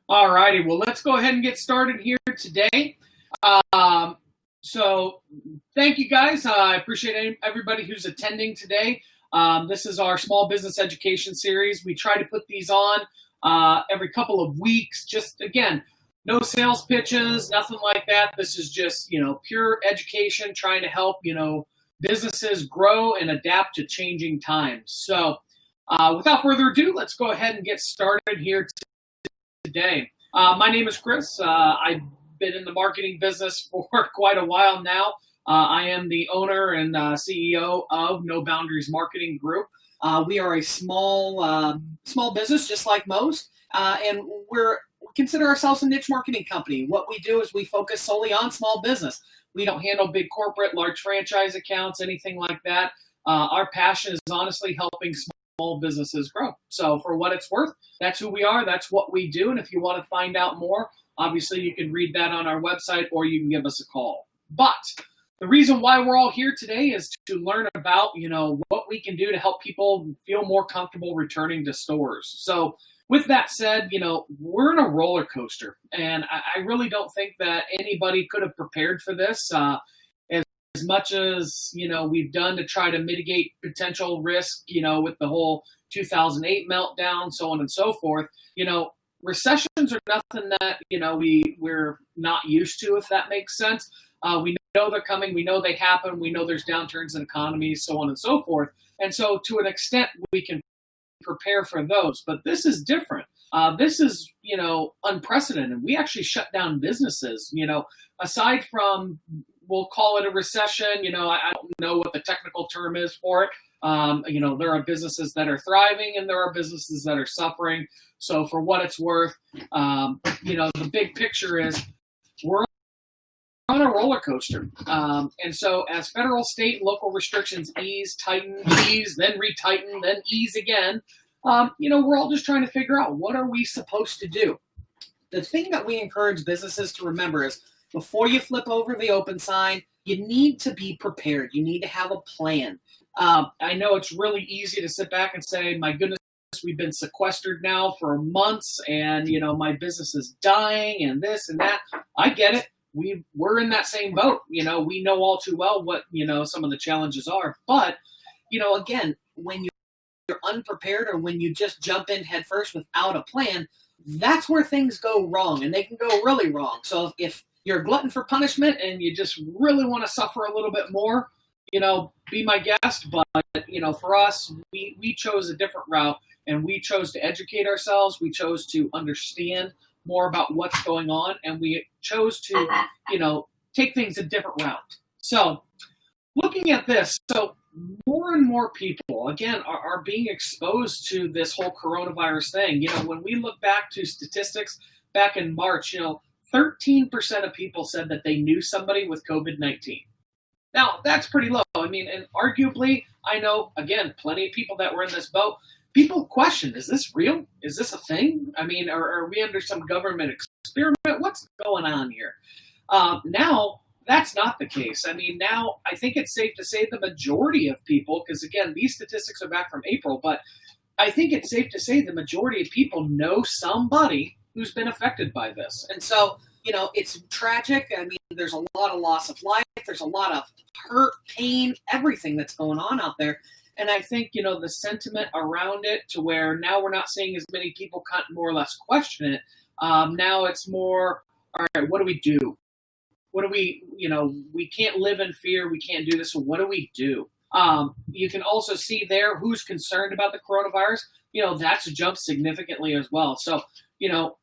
All righty. Well, let's go ahead and get started here today. So thank you guys. I appreciate everybody who's attending today. This is our small business education series. We try to put these on every couple of weeks. Just again, no sales pitches, nothing like that. This is just, pure education, trying to help, businesses grow and adapt to changing times. So without further ado, let's go ahead and get started here today. My name is Chris. I've been in the marketing business for quite a while now. I am the owner and CEO of No Boundaries Marketing Group. We are a small business, just like most, and we consider ourselves a niche marketing company. What we do is we focus solely on small business. We don't handle big corporate, large franchise accounts, anything like that. Our passion is honestly helping small businesses grow. So for what it's worth, that's who we are. That's what we do. And if you want to find out more, obviously you can read that on our website or you can give us a call. But the reason why we're all here today is to learn about, what we can do to help people feel more comfortable returning to stores. So with that said, we're in a roller coaster, and I really don't think that anybody could have prepared for this. As much as, we've done to try to mitigate potential risk, with the whole 2008 meltdown, so on and so forth, recessions are nothing that, we're not used to, if that makes sense. We know they're coming. We know they happen. We know there's downturns in economies, so on and so forth. And so to an extent, we can prepare for those. But this is different. This is, unprecedented. We actually shut down businesses, aside from, we'll call it a recession. I don't know what the technical term is for it. There are businesses that are thriving and there are businesses that are suffering. So for what it's worth, the big picture is we're on a roller coaster. And so as federal, state, and local restrictions ease, tighten, ease, then retighten, then ease again, we're all just trying to figure out, what are we supposed to do? The thing that we encourage businesses to remember is, before you flip over the open sign, you need to be prepared. You need to have a plan. I know it's really easy to sit back and say, my goodness, we've been sequestered now for months and, my business is dying and this and that. I get it. We're in that same boat. We know all too well what, some of the challenges are. But, again, when you're unprepared or when you just jump in head first without a plan, that's where things go wrong, and they can go really wrong. So if you're a glutton for punishment and you just really want to suffer a little bit more, be my guest. But, for us, we chose a different route, and we chose to educate ourselves. We chose to understand more about what's going on, and we chose to, take things a different route. So looking at this, so more and more people, again, are being exposed to this whole coronavirus thing. When we look back to statistics back in March, 13% of people said that they knew somebody with COVID-19. Now, that's pretty low. And arguably, I know, again, plenty of people that were in this boat. People question, is this real? Is this a thing? Are we under some government experiment? What's going on here? Now, that's not the case. Now I think it's safe to say the majority of people, because again, these statistics are back from April, but I think it's safe to say the majority of people know somebody who's been affected by this. And so, it's tragic. There's a lot of loss of life. There's a lot of hurt, pain, everything that's going on out there. And I think, the sentiment around it, to where now we're not seeing as many people more or less question it. Now it's more, all right, what do we do? What do we can't live in fear. We can't do this. So what do we do? You can also see there who's concerned about the coronavirus. That's jumped significantly as well. So,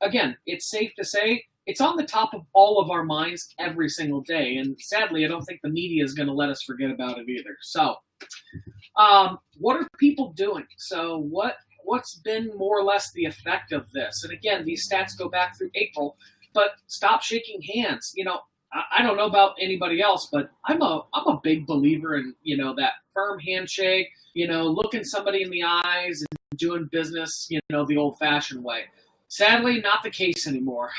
again, it's safe to say it's on the top of all of our minds every single day. And sadly, I don't think the media is going to let us forget about it either. So what are people doing? So what's been more or less the effect of this? And again, these stats go back through April, but stop shaking hands. I don't know about anybody else, but I'm a big believer in, that firm handshake, looking somebody in the eyes and doing business, the old fashioned way. Sadly, not the case anymore.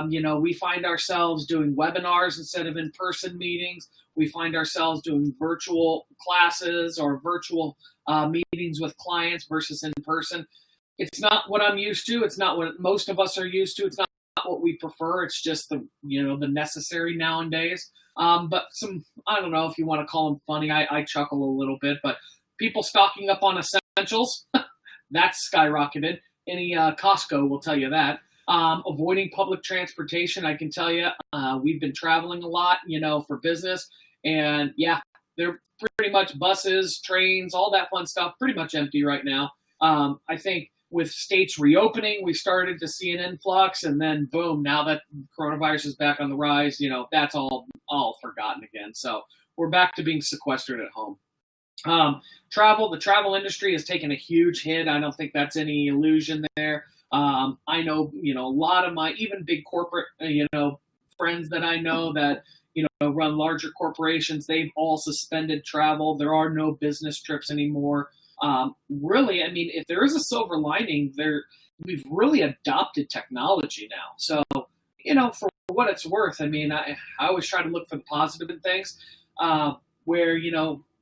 We find ourselves doing webinars instead of in-person meetings. We find ourselves doing virtual classes or virtual meetings with clients versus in person. It's not what I'm used to. It's not what most of us are used to. It's not what we prefer. It's just the necessary nowadays. But I don't know if you want to call them funny. I chuckle a little bit, but people stocking up on essentials, that's skyrocketed. Any Costco will tell you that. Avoiding public transportation, I can tell you, we've been traveling a lot, for business, and yeah, they're pretty much buses, trains, all that fun stuff, pretty much empty right now. I think with states reopening, we started to see an influx, and then boom, now that coronavirus is back on the rise, that's all forgotten again. So we're back to being sequestered at home. The travel industry has taken a huge hit. I don't think that's any illusion there. I know, a lot of my even big corporate, friends that I know that, run larger corporations, they've all suspended travel. There are no business trips anymore. Really, I mean, if there is a silver lining there, we've really adopted technology now. So, for what it's worth, I mean, I always try to look for the positive in things, where,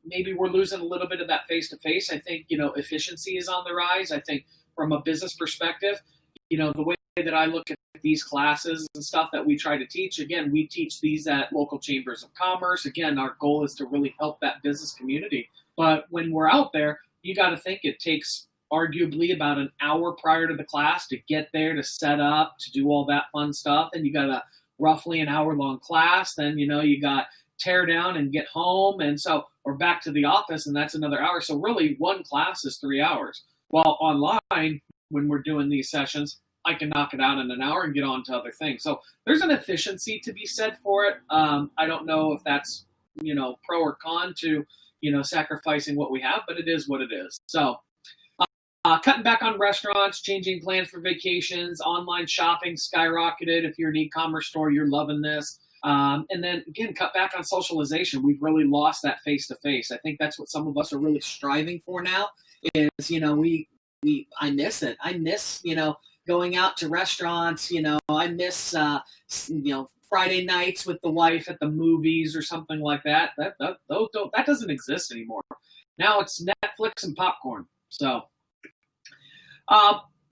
maybe we're losing a little bit of that face-to-face. I think, efficiency is on the rise. I think from a business perspective, the way that I look at these classes and stuff that we try to teach, again, we teach these at local chambers of commerce. Again, our goal is to really help that business community. But when we're out there, you got to think it takes arguably about an hour prior to the class to get there, to set up, to do all that fun stuff. And you got a roughly an hour-long class. Then, you got tear down and get home. And so we're back to the office, and that's another hour. So really one class is 3 hours. While online, when we're doing these sessions, I can knock it out in an hour and get on to other things. So there's an efficiency to be said for it. I don't know if that's, pro or con to, sacrificing what we have, but it is what it is. So cutting back on restaurants, changing plans for vacations, online shopping skyrocketed. If you're an e-commerce store, you're loving this. And then again, cut back on socialization. We've really lost that face-to-face. I think that's what some of us are really striving for now is, I miss it. I miss, going out to restaurants, I miss, Friday nights with the wife at the movies or something like that. That doesn't exist anymore. Now it's Netflix and popcorn. So,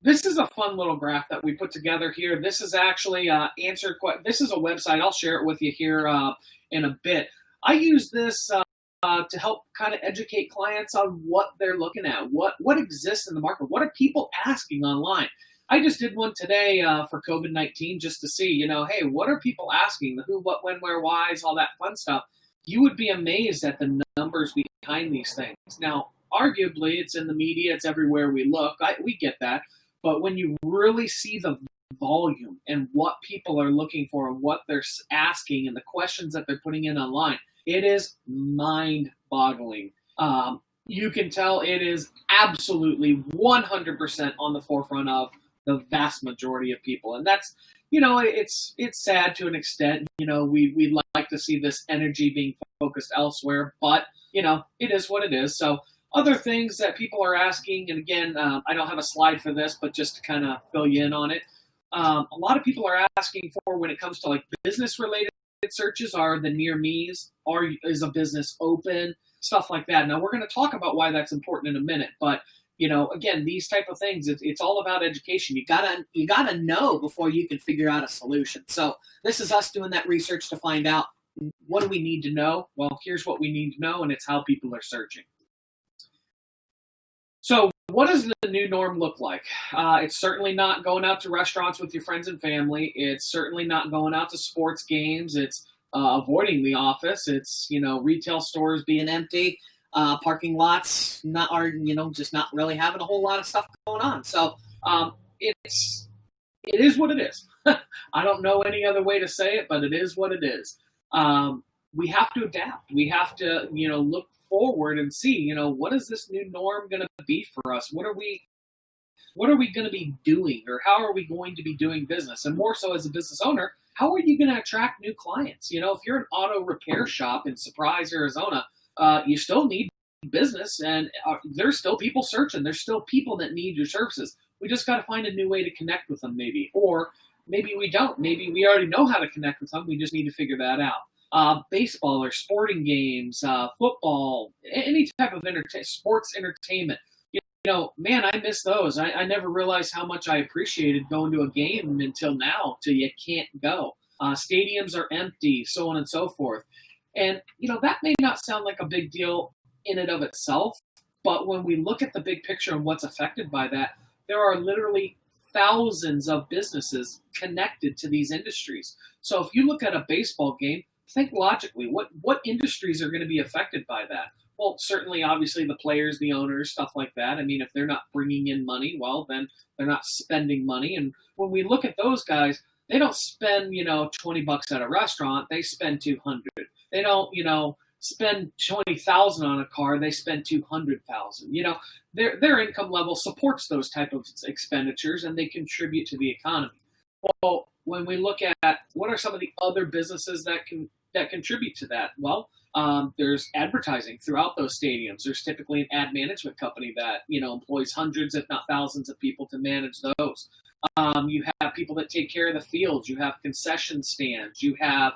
this is a fun little graph that we put together here. This is actually this is a website. I'll share it with you here in a bit. I use this to help kind of educate clients on what they're looking at, what exists in the market, what are people asking online. I just did one today for COVID-19 just to see, hey, what are people asking? The who, what, when, where, whys, all that fun stuff. You would be amazed at the numbers behind these things. Now, arguably, it's in the media. It's everywhere we look. We get that. But when you really see the volume and what people are looking for and what they're asking and the questions that they're putting in online, it is mind-boggling. You can tell it is absolutely 100% on the forefront of the vast majority of people. And that's, it's sad to an extent. We'd like to see this energy being focused elsewhere, but, it is what it is. So other things that people are asking, and again, I don't have a slide for this, but just to kind of fill you in on it. A lot of people are asking for, when it comes to like business-related searches, are the near me's, is a business open, stuff like that. Now, we're going to talk about why that's important in a minute, but again, these type of things, it's all about education. You gotta know before you can figure out a solution. So this is us doing that research to find out, what do we need to know? Well, here's what we need to know, and it's how people are searching. So what does the new norm look like? It's certainly not going out to restaurants with your friends and family. It's certainly not going out to sports games. It's avoiding the office. It's, retail stores being empty. Parking lots just not really having a whole lot of stuff going on. So it is what it is. I don't know any other way to say it, but it is what it is. We have to adapt. We have to, look forward and see, what is this new norm going to be for us? What are we going to be doing, or how are we going to be doing business? And more so as a business owner, how are you going to attract new clients? If you're an auto repair shop in Surprise, Arizona, you still need business, and there's still people searching. There's still people that need your services. We just got to find a new way to connect with them, maybe. Or maybe we don't. Maybe we already know how to connect with them. We just need to figure that out. Baseball or sporting games, football, any type of sports entertainment. man, I miss those. I never realized how much I appreciated going to a game until now, till you can't go. Stadiums are empty, so on and so forth. And, that may not sound like a big deal in and of itself, but when we look at the big picture and what's affected by that, there are literally thousands of businesses connected to these industries. So if you look at a baseball game, think logically, what industries are going to be affected by that? Well, certainly, obviously, the players, the owners, stuff like that. I mean, if they're not bringing in money, well, then they're not spending money. And when we look at those guys, they don't spend, $20 at a restaurant. They spend 200. They don't, spend 20,000 on a car. They spend 200,000. Their income level supports those type of expenditures, and they contribute to the economy. Well, when we look at what are some of the other businesses that contribute to that, well, there's advertising throughout those stadiums. There's typically an ad management company that employs hundreds, if not thousands, of people to manage those. You have people that take care of the fields. You have concession stands. You have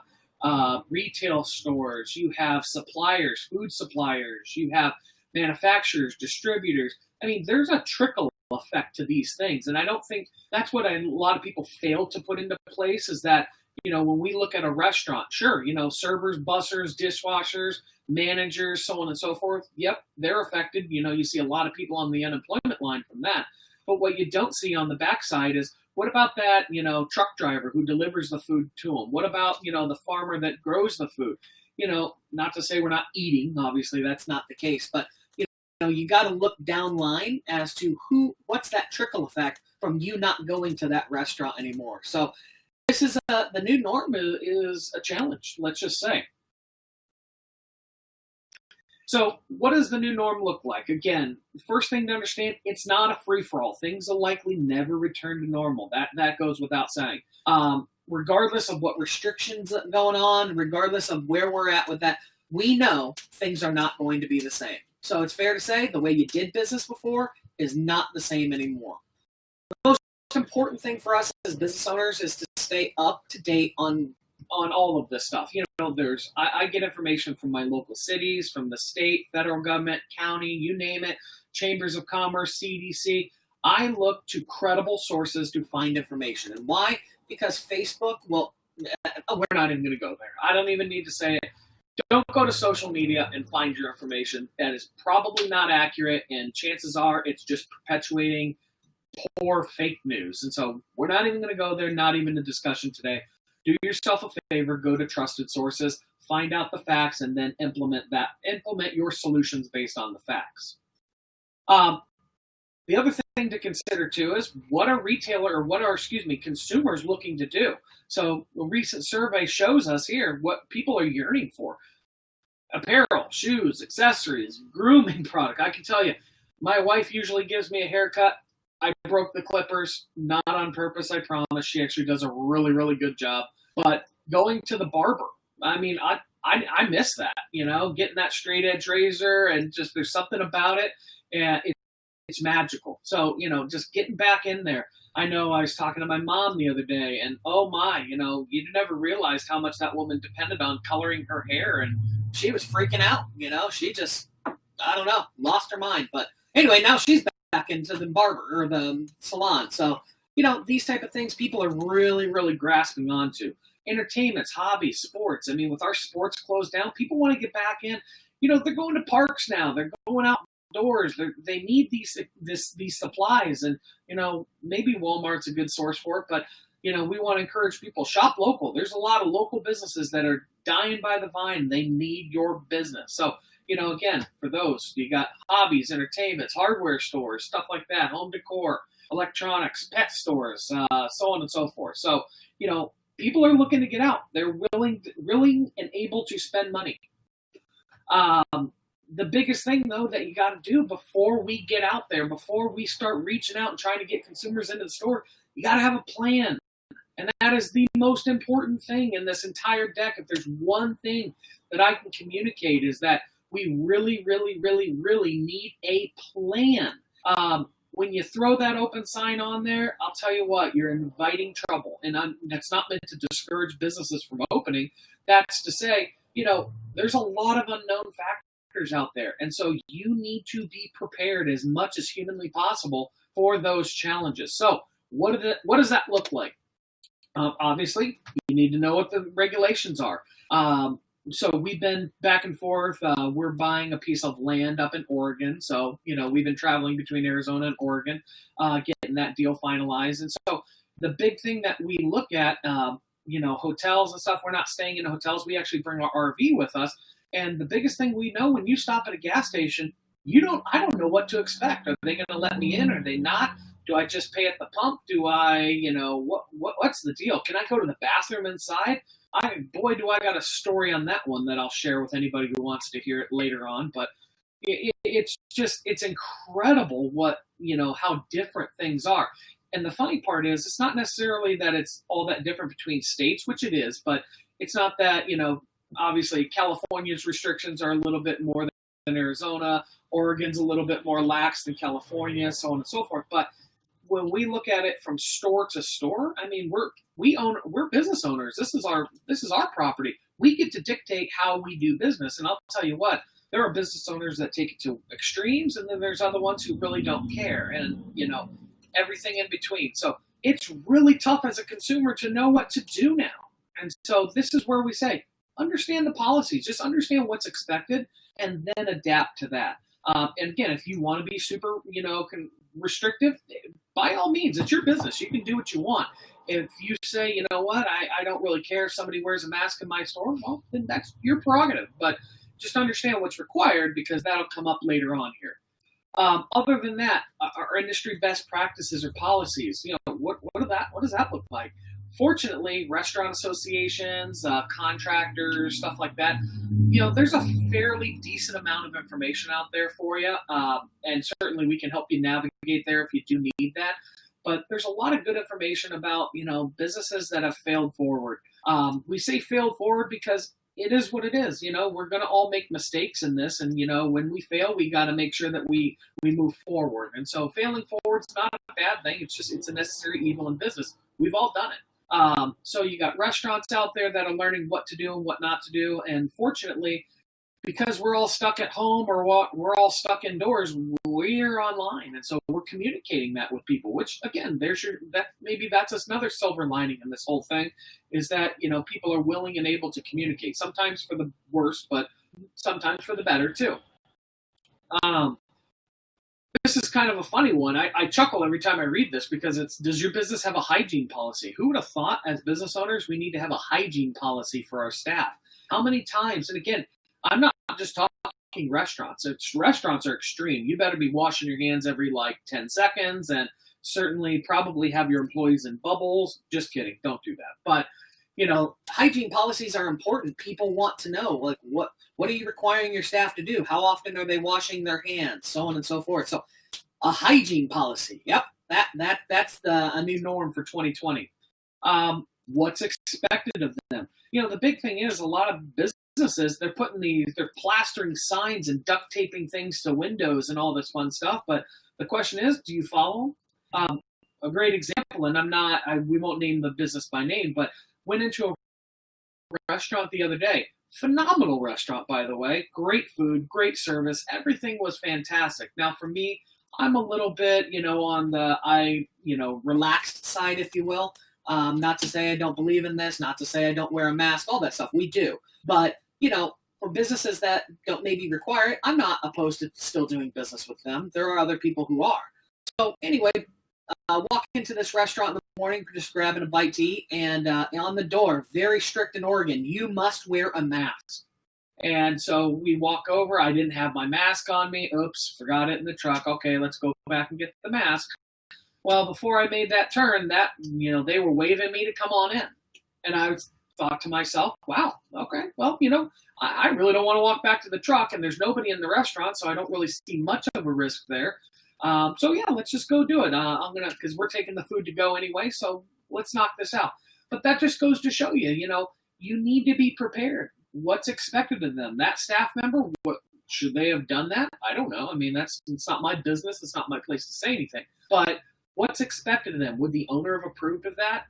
retail stores. You have suppliers, food suppliers. You have manufacturers, distributors. I mean, there's a trickle effect to these things, and I don't think that's what a lot of people fail to put into place. Is that when we look at a restaurant, sure, servers, bussers, dishwashers, managers, so on and so forth. Yep, they're affected. You see a lot of people on the unemployment line from that. But what you don't see on the backside is, what about that, truck driver who delivers the food to them? What about, the farmer that grows the food? Not to say we're not eating, obviously that's not the case, but, you got to look down line as to what's that trickle effect from you not going to that restaurant anymore. So this is the new norm is a challenge, let's just say. So what does the new norm look like? Again, the first thing to understand, it's not a free-for-all. Things will likely never return to normal. That goes without saying. Regardless of what restrictions are going on, regardless of where we're at with that, we know things are not going to be the same. So it's fair to say the way you did business before is not the same anymore. The most important thing for us as business owners is to stay up to date on all of this stuff. I get information from my local cities, from the state, federal government, county, you name it, chambers of commerce, CDC. I look to credible sources to find information. And why? Because Facebook, we're not even going to go there. I don't even need to say it. Don't go to social media and find your information. That is probably not accurate, and chances are it's just perpetuating poor fake news. And so we're not even going to go there, not even a discussion today. Do yourself a favor, go to trusted sources, find out the facts, and then implement your solutions based on the facts. The other thing to consider too is what are consumers looking to do? So a recent survey shows us here what people are yearning for. Apparel, shoes, accessories, grooming product. I can tell you, my wife usually gives me a haircut. I broke the clippers, not on purpose, I promise. She actually does a really, really good job. But going to the barber, I mean, I miss that, getting that straight edge razor, and just there's something about it, and it's magical. So, just getting back in there. I know I was talking to my mom the other day, and oh my, you never realized how much that woman depended on coloring her hair, and she was freaking out, she just, I don't know, lost her mind. But anyway, now she's back into the barber or the salon. So, these type of things people are really, really grasping onto. Entertainments, hobbies, sports. I mean, with our sports closed down, people want to get back in. They're going to parks now. They're going outdoors. They need these supplies. And, maybe Walmart's a good source for it. But, we want to encourage people, shop local. There's a lot of local businesses that are dying by the vine. They need your business. So, again, for those, you got hobbies, entertainments, hardware stores, stuff like that, home decor, electronics, pet stores, so on and so forth. So, people are looking to get out. They're willing and able to spend money. The biggest thing, though, that you got to do before we get out there, before we start reaching out and trying to get consumers into the store, you got to have a plan. And that is the most important thing in this entire deck. If there's one thing that I can communicate is that we really, really, really, really need a plan. When you throw that open sign on there, I'll tell you what, you're inviting trouble. And that's not meant to discourage businesses from opening. That's to say, there's a lot of unknown factors factors out there. And so you need to be prepared as much as humanly possible for those challenges. So what does that look like? Obviously, you need to know what the regulations are. So we've been back and forth. We're buying a piece of land up in Oregon. So, we've been traveling between Arizona and Oregon, getting that deal finalized. And so the big thing that we look at, hotels and stuff, we're not staying in hotels. We actually bring our RV with us. And the biggest thing we know, when you stop at a gas station, I don't know what to expect. Are they going to let me in? Are they not? Do I just pay at the pump? Do I, what's the deal? Can I go to the bathroom inside? Boy, do I got a story on that one that I'll share with anybody who wants to hear it later on. But it's incredible how different things are. And the funny part is, it's not necessarily that it's all that different between states, which it is, but it's not that, obviously California's restrictions are a little bit more than Arizona. Oregon's a little bit more lax than California, so on and so forth. But when we look at it from store to store, I mean, we're business owners. This is our property. We get to dictate how we do business. And I'll tell you what, there are business owners that take it to extremes, and then there's other ones who really don't care, and everything in between. So it's really tough as a consumer to know what to do now. And so this is where we say, understand the policies, just understand what's expected, and then adapt to that. And again, if you want to be super, restrictive, by all means, it's your business. You can do what you want. If you say, you know what, I don't really care if somebody wears a mask in my store, well, then that's your prerogative. But just understand what's required, because that'll come up later on here. Other than that, our industry best practices or policies, what does that look like? Fortunately, restaurant associations, contractors, stuff like that, there's a fairly decent amount of information out there for you. And certainly we can help you navigate there if you do need that. But there's a lot of good information about, businesses that have failed forward. We say failed forward because it is what it is. We're going to all make mistakes in this. And, when we fail, we got to make sure that we move forward. And so failing forward is not a bad thing. It's a necessary evil in business. We've all done it. So you got restaurants out there that are learning what to do and what not to do. And fortunately, because we're all stuck at home or we're all stuck indoors, we're online. And so we're communicating that with people, which again, that's another silver lining in this whole thing, is that, people are willing and able to communicate, sometimes for the worse, but sometimes for the better too. This is kind of a funny one. I chuckle every time I read this, because does your business have a hygiene policy? Who would have thought, as business owners, we need to have a hygiene policy for our staff? How many times? And again, I'm not just talking restaurants. Restaurants are extreme. You better be washing your hands every 10 seconds, and certainly probably have your employees in bubbles. Just kidding. Don't do that. But, hygiene policies are important. People want to know, what are you requiring your staff to do? How often are they washing their hands? So on and so forth. So a hygiene policy. Yep. That's a new norm for 2020. What's expected of them? The big thing is, a lot of businesses, they're plastering signs and duct taping things to windows and all this fun stuff. But the question is, do you follow them? A great example, and we won't name the business by name, but went into a restaurant the other day. Phenomenal restaurant, by the way. Great food, great service. Everything was fantastic. Now, for me, I'm a little bit, on the relaxed side, if you will. Not to say I don't believe in this, not to say I don't wear a mask, all that stuff. We do. But, for businesses that don't maybe require it, I'm not opposed to still doing business with them. There are other people who are. So anyway, walk into this restaurant in the morning, just grabbing a bite to eat, and on the door, very strict in Oregon, you must wear a mask. And so we walk over. I didn't have my mask on me. Oops, forgot it in the truck. Okay, let's go back and get the mask. Well, before I made that turn, they were waving me to come on in. And I thought to myself, wow, okay, well, I really don't want to walk back to the truck, and there's nobody in the restaurant, so I don't really see much of a risk there. So yeah, let's just go do it. Because we're taking the food to go anyway, so let's knock this out. But that just goes to show you, you need to be prepared. What's expected of them? That staff member, should they have done that? I don't know. I mean, it's not my business. It's not my place to say anything. But what's expected of them? Would the owner have approved of that?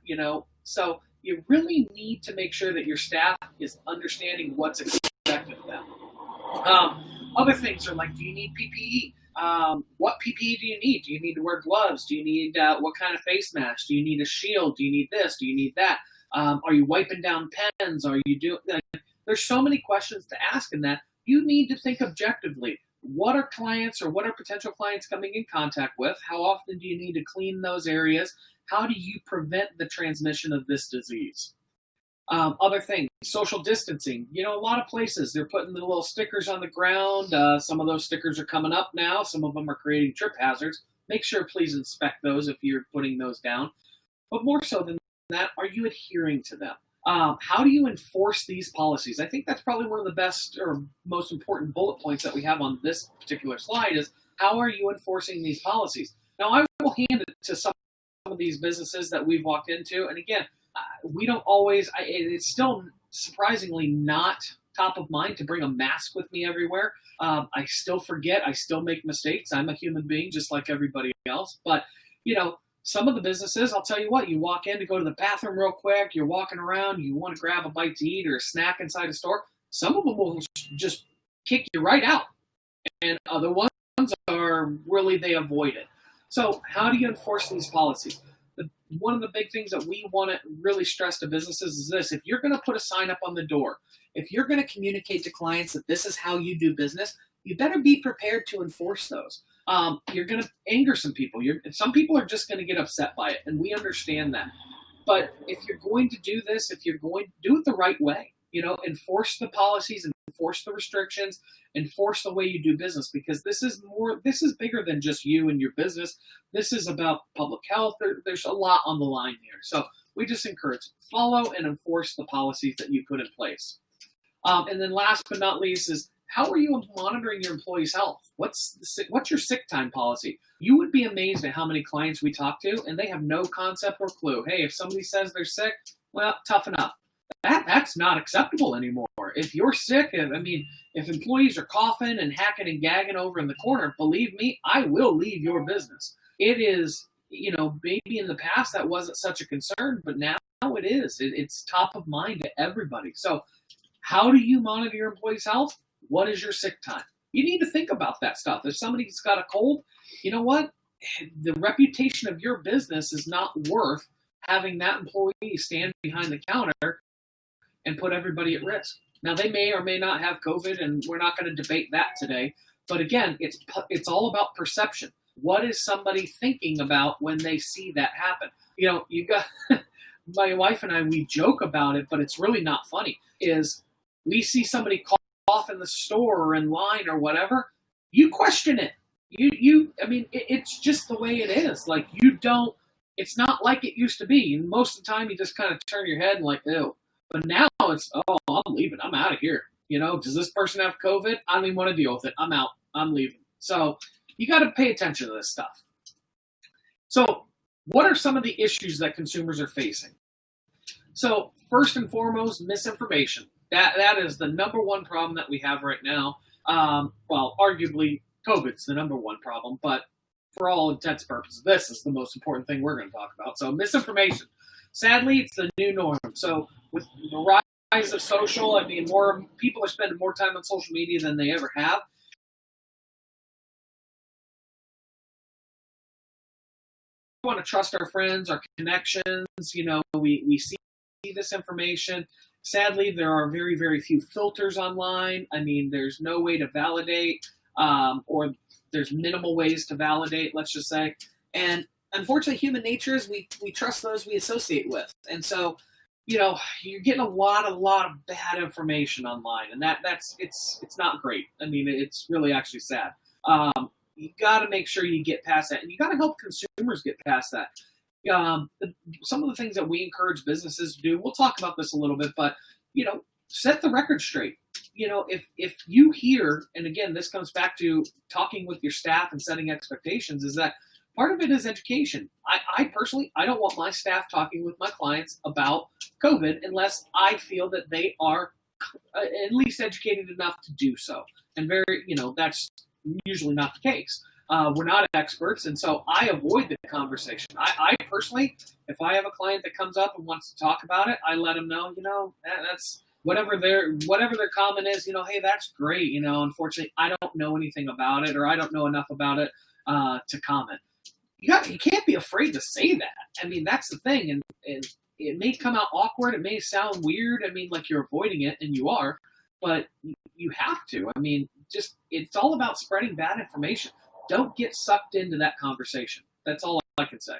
So you really need to make sure that your staff is understanding what's expected of them. Other things are like, do you need PPE? What PPE do you need? Do you need to wear gloves? Do you need what kind of face mask? Do you need a shield? Do you need this? Do you need that? Are you wiping down pens? Are you doing? There's so many questions to ask in that. You need to think objectively. What are clients or what are potential clients coming in contact with? How often do you need to clean those areas? How do you prevent the transmission of this disease? Other things, social distancing. A lot of places, they're putting the little stickers on the ground. Some of those stickers are coming up now. Some of them are creating trip hazards. Make sure, please inspect those if you're putting those down. But more so than that, are you adhering to them? How do you enforce these policies? I think that's probably one of the best or most important bullet points that we have on this particular slide is how are you enforcing these policies? Now, I will hand it to some of these businesses that we've walked into. And again, we don't always, it's still surprisingly not top of mind to bring a mask with me everywhere. I still forget. I still make mistakes. I'm a human being just like everybody else. But, some of the businesses, I'll tell you what, you walk in to go to the bathroom real quick, you're walking around, you want to grab a bite to eat or a snack inside a store. Some of them will just kick you right out. And other ones are really, they avoid it. So how do you enforce these policies? One of the big things that we want to really stress to businesses is this. If you're going to put a sign up on the door, if you're going to communicate to clients that this is how you do business, you better be prepared to enforce those. You're going to anger some people. Some people are just going to get upset by it, and we understand that. But if you're going to do this, if you're going to do it the right way, enforce the policies, enforce the restrictions, enforce the way you do business, because this is bigger than just you and your business. This is about public health. There's a lot on the line here. So we just encourage, follow and enforce the policies that you put in place. And then last but not least is, how are you monitoring your employees' health? What's your sick time policy? You would be amazed at how many clients we talk to, and they have no concept or clue. Hey, if somebody says they're sick, well, toughen up. That's not acceptable anymore. If you're sick, if employees are coughing and hacking and gagging over in the corner, believe me, I will leave your business. It is, maybe in the past that wasn't such a concern, but now it is. It's top of mind to everybody. So how do you monitor your employees' health? What is your sick time? You need to think about that stuff. If somebody's got a cold, you know what? The reputation of your business is not worth having that employee stand behind the counter and put everybody at risk. Now, they may or may not have COVID, and we're not going to debate that today. But again, it's all about perception. What is somebody thinking about when they see that happen? You got my wife and I, we joke about it, but it's really not funny, is we see somebody cough in the store or in line or whatever, you question it. It's just the way it is. Like, it's not like it used to be. And most of the time you just kind of turn your head and like, ew. But now it's, I'm leaving. I'm out of here. Does this person have COVID? I don't even want to deal with it. I'm out. I'm leaving. So you got to pay attention to this stuff. So what are some of the issues that consumers are facing? So first and foremost, misinformation. That is the number one problem that we have right now. Arguably, COVID's the number one problem, but for all intents and purposes, this is the most important thing we're going to talk about. So misinformation. Sadly, it's the new norm. So with the rise of social, more people are spending more time on social media than they ever have. We want to trust our friends, our connections. We see this information. Sadly, there are very, very few filters online. There's no way to validate, or there's minimal ways to validate, let's just say. And unfortunately, human nature is we trust those we associate with. And so, you're getting a lot of bad information online, and it's not great. It's really actually sad. You got to make sure you get past that, and you got to help consumers get past that. Some of the things that we encourage businesses to do, we'll talk about this a little bit, but, set the record straight. If you hear, and again, this comes back to talking with your staff and setting expectations, is that part of it is education. I personally, I don't want my staff talking with my clients about COVID unless I feel that they are at least educated enough to do so. And that's usually not the case. We're not experts, and so I avoid the conversation. I personally, if I have a client that comes up and wants to talk about it, I let them know, whatever their comment is, hey, that's great. Unfortunately, I don't know anything about it, or I don't know enough about it to comment. You can't be afraid to say that. I mean, that's the thing, and it may come out awkward. It may sound weird. I mean, like you're avoiding it, and you are, but you have to. I mean, it's all about spreading bad information. Don't get sucked into that conversation. That's all I can say.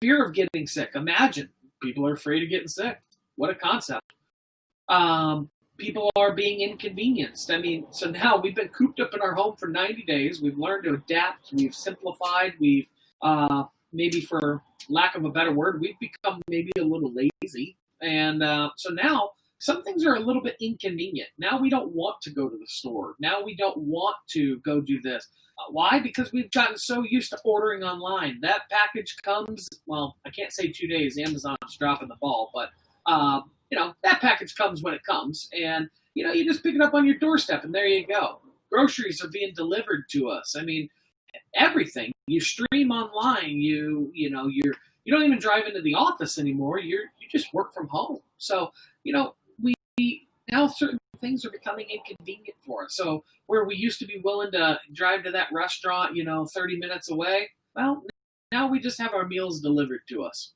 Fear of getting sick. Imagine people are afraid of getting sick. What a concept. People are being inconvenienced. I mean, so now we've been cooped up in our home for 90 days. We've learned to adapt. We've simplified. We've, maybe for lack of a better word, we've become maybe a little lazy. And so now some things are a little bit inconvenient. Now we don't want to go to the store. Now we don't want to go do this. Why? Because we've gotten so used to ordering online. That package comes, well, I can't say 2 days. Amazon's dropping the ball, but that package comes when it comes, and you just pick it up on your doorstep, and there you go. Groceries are being delivered to us. I mean, everything. You stream online. You don't even drive into the office anymore. You just work from home. So we now certain things are becoming inconvenient for us. So where we used to be willing to drive to that restaurant, 30 minutes away, well, now we just have our meals delivered to us.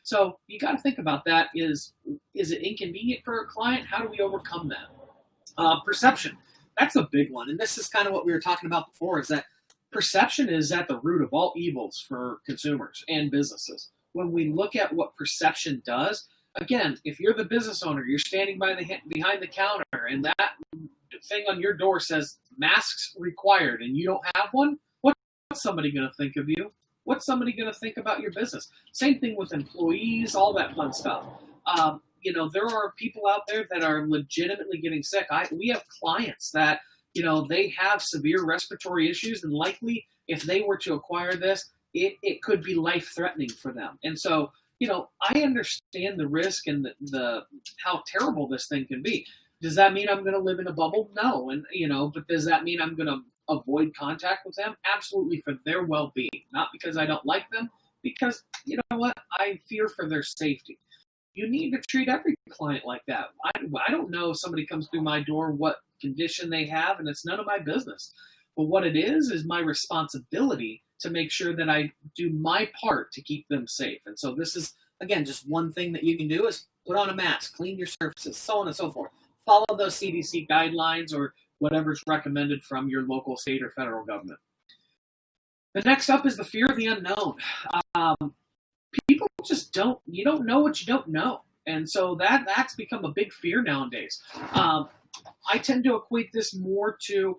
So you got to think about that. Is it inconvenient for a client? How do we overcome that? Perception. That's a big one. And this is kind of what we were talking about before, is that perception is at the root of all evils for consumers and businesses. When we look at what perception does, again, if you're the business owner, you're standing behind the counter, and that thing on your door says masks required, and you don't have one, what's somebody going to think of you? What's somebody going to think about your business? Same thing with employees, all that fun stuff. There are people out there that are legitimately getting sick. We have clients that, they have severe respiratory issues, and likely if they were to acquire this, it could be life-threatening for them. And so, I understand the risk and the how terrible this thing can be. Does that mean I'm going to live in a bubble? No. And, but does that mean I'm going to avoid contact with them? Absolutely, for their well-being. Not because I don't like them, because, you know what? I fear for their safety. You need to treat every client like that. I don't know if somebody comes through my door, what condition they have, and it's none of my business. But what it is my responsibility to make sure that I do my part to keep them safe. And so this is, again, just one thing that you can do is put on a mask, clean your surfaces, so on and so forth. Follow those CDC guidelines or whatever's recommended from your local, state, or federal government. The next up is the fear of the unknown. People just don't know what you don't know. And so that's become a big fear nowadays. I tend to equate this more to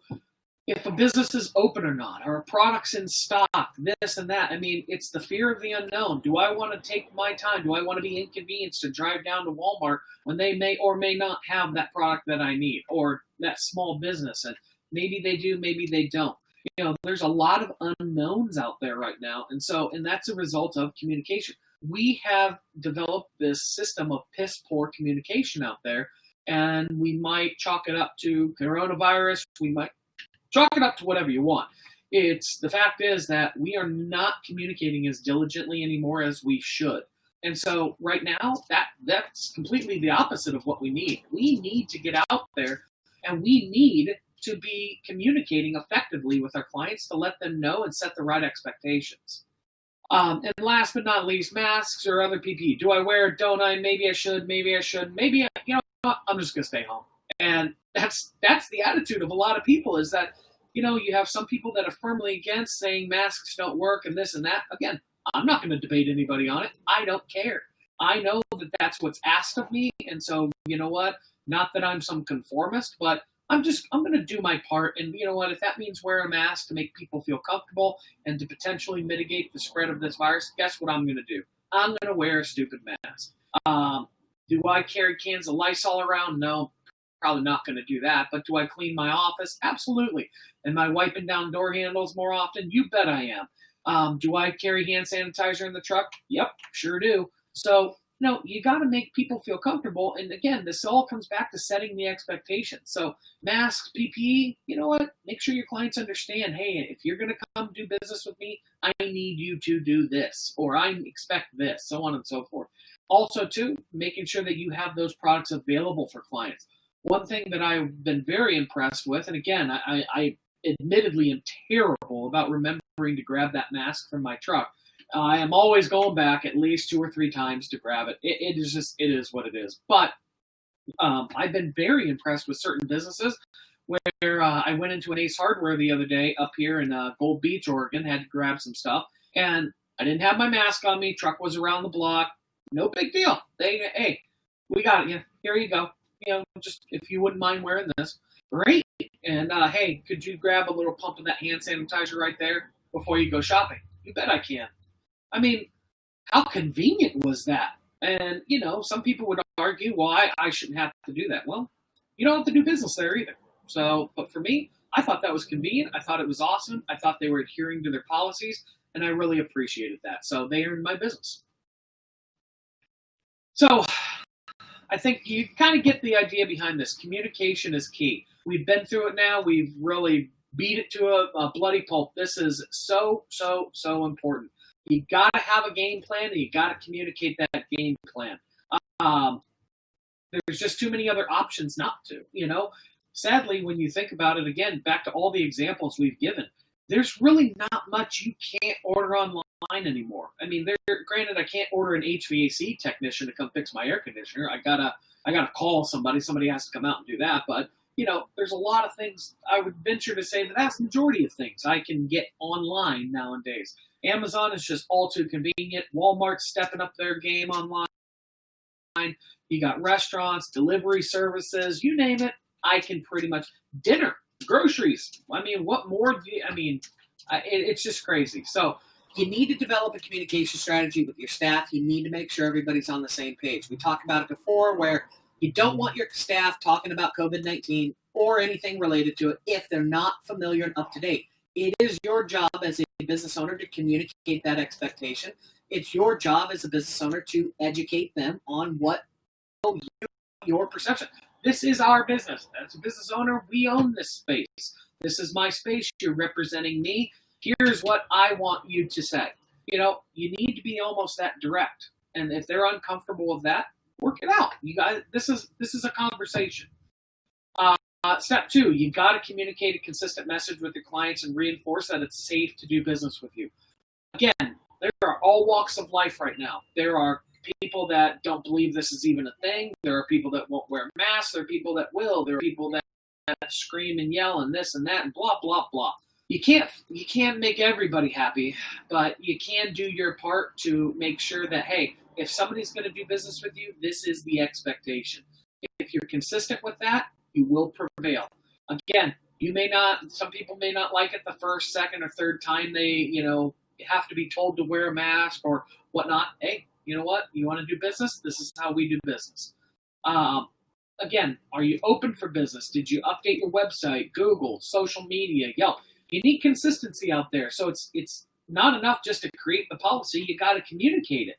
if a business is open or not, or a product's in stock, this and that. I mean, it's the fear of the unknown. Do I want to take my time? Do I want to be inconvenienced to drive down to Walmart when they may or may not have that product that I need, or that small business? And maybe they do, maybe they don't. There's a lot of unknowns out there right now. And that's a result of communication. We have developed this system of piss poor communication out there, and we might chalk it up to coronavirus. We might chalk it up to whatever you want. The fact is that we are not communicating as diligently anymore as we should. And so right now, that's completely the opposite of what we need. We need to get out there, and we need to be communicating effectively with our clients to let them know and set the right expectations. And last but not least, masks or other PPE. Do I wear it? Don't I? Maybe I should. Maybe I shouldn't. Maybe, I'm just going to stay home. And that's the attitude of a lot of people, is that, you have some people that are firmly against, saying masks don't work and this and that. Again, I'm not going to debate anybody on it. I don't care. I know that that's what's asked of me. And so, you know what? Not that I'm some conformist, but I'm going to do my part. And you know what? If that means wear a mask to make people feel comfortable and to potentially mitigate the spread of this virus, guess what I'm going to do? I'm going to wear a stupid mask. Do I carry cans of Lysol around? No, probably not going to do that. But do I clean my office? Absolutely. Am I wiping down door handles more often? You bet I am. Do I carry hand sanitizer in the truck? Yep, sure do. So No, you got to make people feel comfortable. And again, this all comes back to setting the expectation. So masks, PPE, you know what? Make sure your clients understand, hey, if you're going to come do business with me, I need you to do this, or I expect this, so on and so forth. Also, too, making sure that you have those products available for clients. One thing that I've been very impressed with, and again, I admittedly am terrible about remembering to grab that mask from my truck. I am always going back at least 2 or 3 times to grab it. It is what it is. But I've been very impressed with certain businesses where I went into an Ace Hardware the other day up here in Gold Beach, Oregon, had to grab some stuff, and I didn't have my mask on me. Truck was around the block. No big deal. Hey, we got it. Yeah, here you go. Just if you wouldn't mind wearing this, great. And hey, could you grab a little pump of that hand sanitizer right there before you go shopping? You bet I can. I mean, how convenient was that? And, some people would argue, well, I shouldn't have to do that. Well, you don't have to do business there either. So, but for me, I thought that was convenient. I thought it was awesome. I thought they were adhering to their policies, and I really appreciated that. So they earned my business. So I think you kind of get the idea behind this. Communication is key. We've been through it now. We've really beat it to a bloody pulp. This is so, so, so important. You got to have a game plan, and you got to communicate that game plan. There's just too many other options not to, Sadly, when you think about it, again, back to all the examples we've given, there's really not much you can't order online anymore. I mean, granted, I can't order an HVAC technician to come fix my air conditioner. I gotta call somebody. Somebody has to come out and do that. But there's a lot of things. I would venture to say the vast majority of things I can get online nowadays. Amazon is just all too convenient. Walmart's stepping up their game online. You got restaurants, delivery services, you name it. I can pretty much dinner, groceries. I mean, what more do you, it's just crazy. So you need to develop a communication strategy with your staff. You need to make sure everybody's on the same page. We talked about it before where you don't want your staff talking about COVID-19 or anything related to it if they're not familiar and up to date. It is your job as a business owner to communicate that expectation. It's your job as a business owner to educate them on what your perception. This is our business. As a business owner, we own this space. This is my space. You're representing me. Here's what I want you to say. You need to be almost that direct. And if they're uncomfortable with that, work it out. You guys, this is a conversation. Step 2, you got to communicate a consistent message with your clients and reinforce that it's safe to do business with you. Again, there are all walks of life right now. There are people that don't believe this is even a thing. There are people that won't wear masks. There are people that will. There are people that scream and yell and this and that and blah, blah, blah. You can't make everybody happy, but you can do your part to make sure that, hey, if somebody's going to do business with you, this is the expectation. If you're consistent with that, you will prevail. Again, some people may not like it the first, second, or third time they, have to be told to wear a mask or whatnot. Hey, you know what? You want to do business? This is how we do business. Again, are you open for business? Did you update your website, Google, social media, Yelp? You need consistency out there. So it's not enough just to create the policy. You got to communicate it.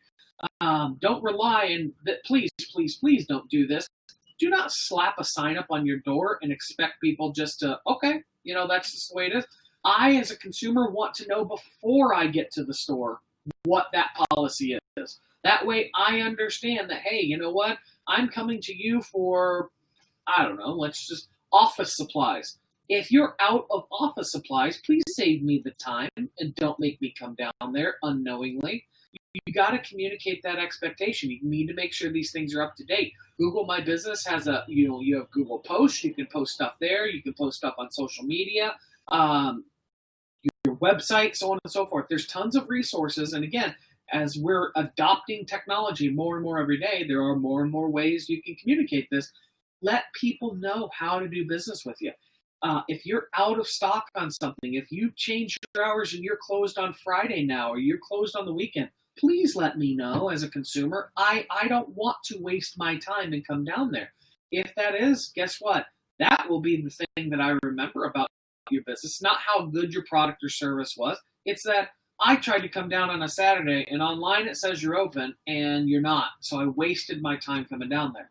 Don't rely and please, please, please don't do this. Do not slap a sign up on your door and expect people just to, okay, that's just the way it is. I, as a consumer, want to know before I get to the store what that policy is. That way I understand that, hey, you know what? I'm coming to you for, I don't know, let's just office supplies. If you're out of office supplies, please save me the time and don't make me come down there unknowingly. You got to communicate that expectation. You need to make sure these things are up to date. Google My Business has you have Google Posts. You can post stuff there. You can post stuff on social media, your website, so on and so forth. There's tons of resources. And again, as we're adopting technology more and more every day, there are more and more ways you can communicate this. Let people know how to do business with you. If you're out of stock on something, if you change your hours and you're closed on Friday now, or you're closed on the weekend, please let me know as a consumer. I don't want to waste my time and come down there. If that is, guess what? That will be the thing that I remember about your business. Not how good your product or service was. It's that I tried to come down on a Saturday, and online it says you're open, and you're not. So I wasted my time coming down there.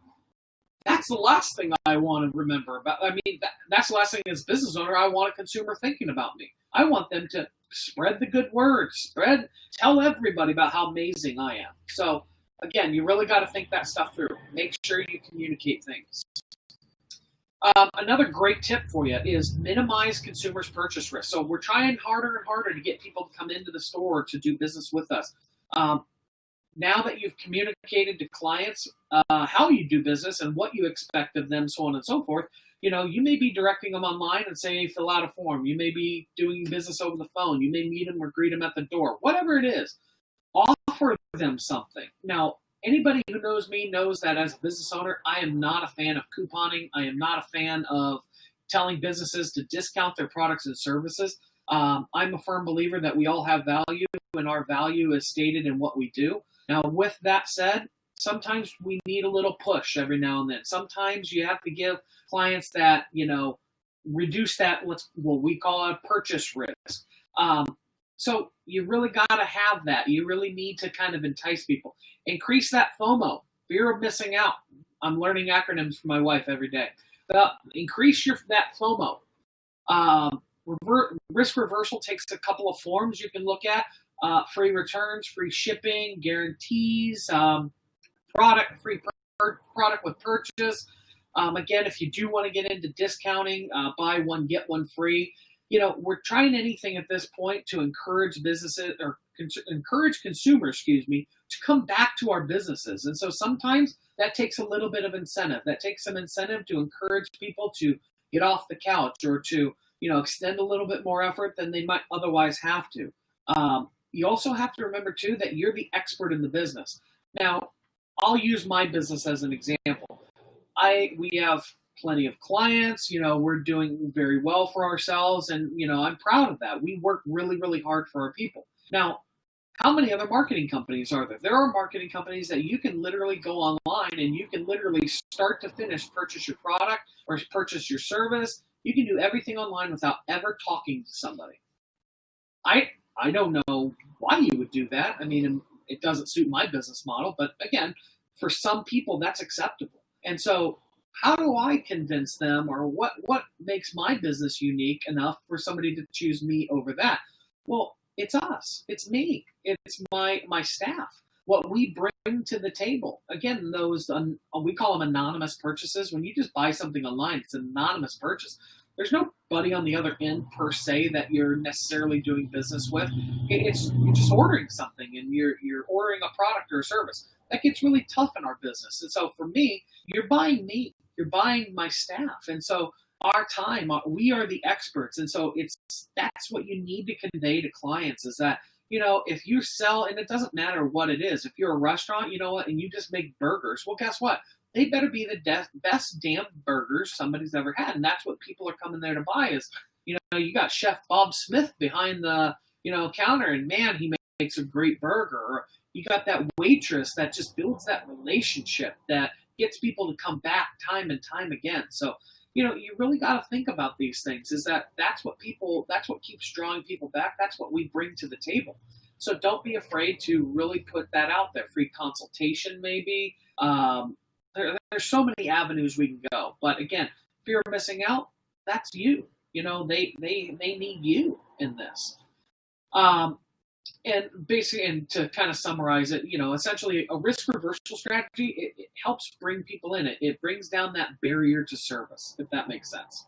That's the last thing I want to remember about. I mean, that's the last thing as a business owner I want a consumer thinking about me. I want them to spread the good word, tell everybody about how amazing I am. So again, you really got to think that stuff through. Make sure you communicate things. Another great tip for you is minimize consumers' purchase risk. So we're trying harder and harder to get people to come into the store to do business with us. Now that you've communicated to clients how you do business and what you expect of them, so on and so forth, you may be directing them online and saying, fill out a form. You may be doing business over the phone. You may meet them or greet them at the door. Whatever it is, offer them something. Now, anybody who knows me knows that as a business owner, I am not a fan of couponing. I am not a fan of telling businesses to discount their products and services. I'm a firm believer that we all have value, and our value is stated in what we do. Now, with that said, sometimes we need a little push every now and then. Sometimes you have to give clients that, reduce that, what we call a purchase risk. So you really got to have that. You really need to kind of entice people. Increase that FOMO, fear of missing out. I'm learning acronyms for my wife every day. Increase that FOMO. Risk reversal takes a couple of forms you can look at. Free returns, free shipping, guarantees, free product with purchase. Again, if you do want to get into discounting, buy one, get one free. We're trying anything at this point to encourage businesses or encourage consumers, to come back to our businesses. And so sometimes that takes a little bit of incentive. That takes some incentive to encourage people to get off the couch or to, extend a little bit more effort than they might otherwise have to. You also have to remember, too, that you're the expert in the business. Now, I'll use my business as an example. We have plenty of clients, we're doing very well for ourselves, and, I'm proud of that. We work really, really hard for our people. Now, how many other marketing companies are there? There are marketing companies that you can literally go online and you can literally start to finish purchase your product or purchase your service. You can do everything online without ever talking to somebody. I don't know why you would do that. I mean, it doesn't suit my business model, but again, for some people, that's acceptable. And so how do I convince them, or what makes my business unique enough for somebody to choose me over that? Well, it's us. It's me. It's my staff. What we bring to the table. Again, those, we call them anonymous purchases. When you just buy something online, it's an anonymous purchase. There's nobody on the other end per se that you're necessarily doing business with. You're just ordering something, and you're ordering a product or a service. That gets really tough in our business. And so for me, you're buying me. You're buying my staff. And so our time, we are the experts. And so that's what you need to convey to clients is that, if you sell, and it doesn't matter what it is, if you're a restaurant, and you just make burgers, well, guess what? They better be the best damn burgers somebody's ever had. And that's what people are coming there to buy is, you got Chef Bob Smith behind the, counter, and man, he makes a great burger. Or you got that waitress that just builds that relationship that gets people to come back time and time again. So, you really got to think about these things is that's what keeps drawing people back. That's what we bring to the table. So don't be afraid to really put that out there. Free consultation, maybe. There's so many avenues we can go. But again, fear of missing out, that's you. They need you in this. And basically, and to kind of summarize it, essentially a risk reversal strategy, it helps bring people in. It brings down that barrier to service, if that makes sense.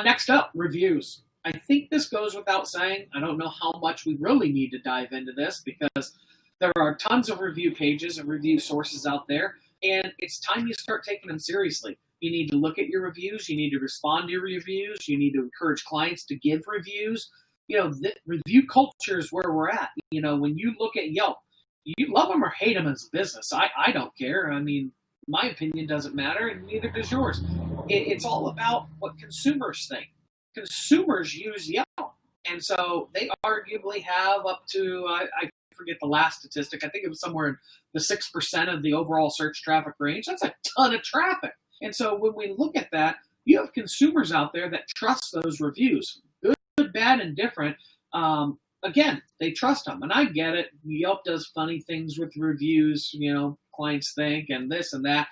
Next up, reviews. I think this goes without saying. I don't know how much we really need to dive into this because there are tons of review pages and review sources out there, and it's time you start taking them seriously. You need to look at your reviews. You need to respond to your reviews. You need to encourage clients to give reviews. The review culture is where we're at. When you look at Yelp, you love them or hate them as a business. I don't care. I mean, my opinion doesn't matter, and neither does yours. It's all about what consumers think. Consumers use Yelp, and so they arguably have up to, I forget the last statistic, I think it was somewhere in the 6% of the overall search traffic range. That's a ton of traffic. And so when we look at that, you have consumers out there that trust those reviews. Good, bad, and different. again, they trust them. And I get it. Yelp does funny things with reviews, clients think and this and that.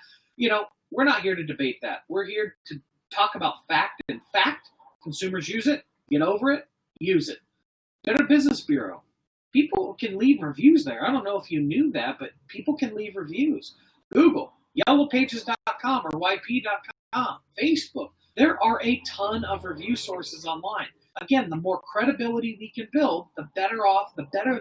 We're not here to debate that. We're here to talk about fact. And fact, consumers use it, get over it, use it. Better Business Bureau. People can leave reviews there. I don't know if you knew that, but people can leave reviews. Google, yellowpages.com or yp.com, Facebook. There are a ton of review sources online. Again, the more credibility we can build, the better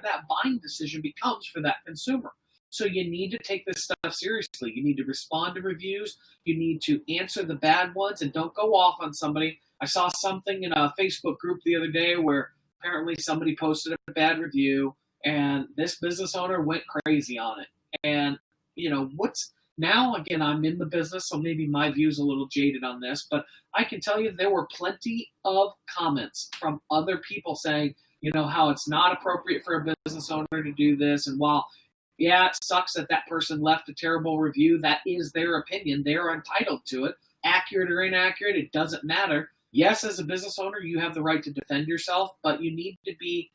that buying decision becomes for that consumer. So you need to take this stuff seriously. You need to respond to reviews. You need to answer the bad ones and don't go off on somebody. I saw something in a Facebook group the other day where apparently somebody posted a bad review and this business owner went crazy on it. And, now, again, I'm in the business, so maybe my view's a little jaded on this, but I can tell you there were plenty of comments from other people saying, how it's not appropriate for a business owner to do this. And while, yeah, it sucks that person left a terrible review, that is their opinion. They're entitled to it. Accurate or inaccurate, it doesn't matter. Yes, as a business owner, you have the right to defend yourself, but you need to be,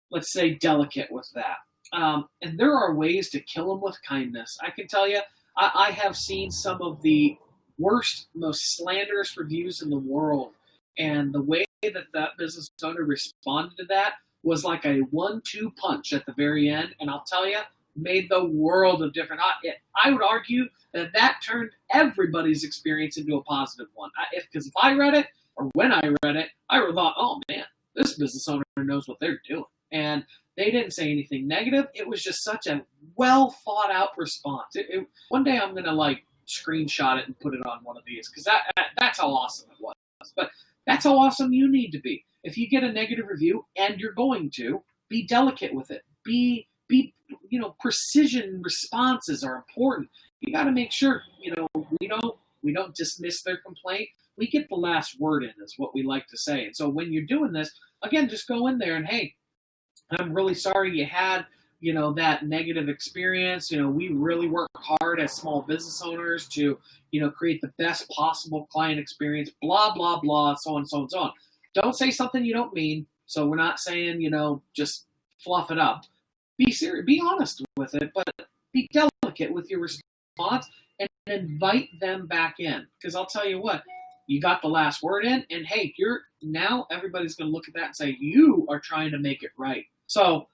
let's say, delicate with that. And there are ways to kill them with kindness. I can tell you, I have seen some of the worst, most slanderous reviews in the world. And the way that business owner responded to that was like a 1-2 punch at the very end. And I'll tell you, made the world of difference. I would argue that turned everybody's experience into a positive one. Because if I read it, or when I read it, I would have thought, oh man, this business owner knows what they're doing. And they didn't say anything negative. It was just such a well thought out response. One day I'm going to screenshot it and put it on one of these because that's how awesome it was. But that's how awesome you need to be. If you get a negative review, and you're going to, be delicate with it. Be precision responses are important. You got to make sure, we don't dismiss their complaint. We get the last word in, is what we like to say. And so when you're doing this, again, just go in there and, hey, I'm really sorry you had, that negative experience. We really work hard as small business owners to, create the best possible client experience, blah, blah, blah, so on, so on, so on. Don't say something you don't mean. So we're not saying, just fluff it up. Be serious, be honest with it, but be delicate with your response and invite them back in. Because I'll tell you what, you got the last word in, and hey, now everybody's going to look at that and say, you are trying to make it right. So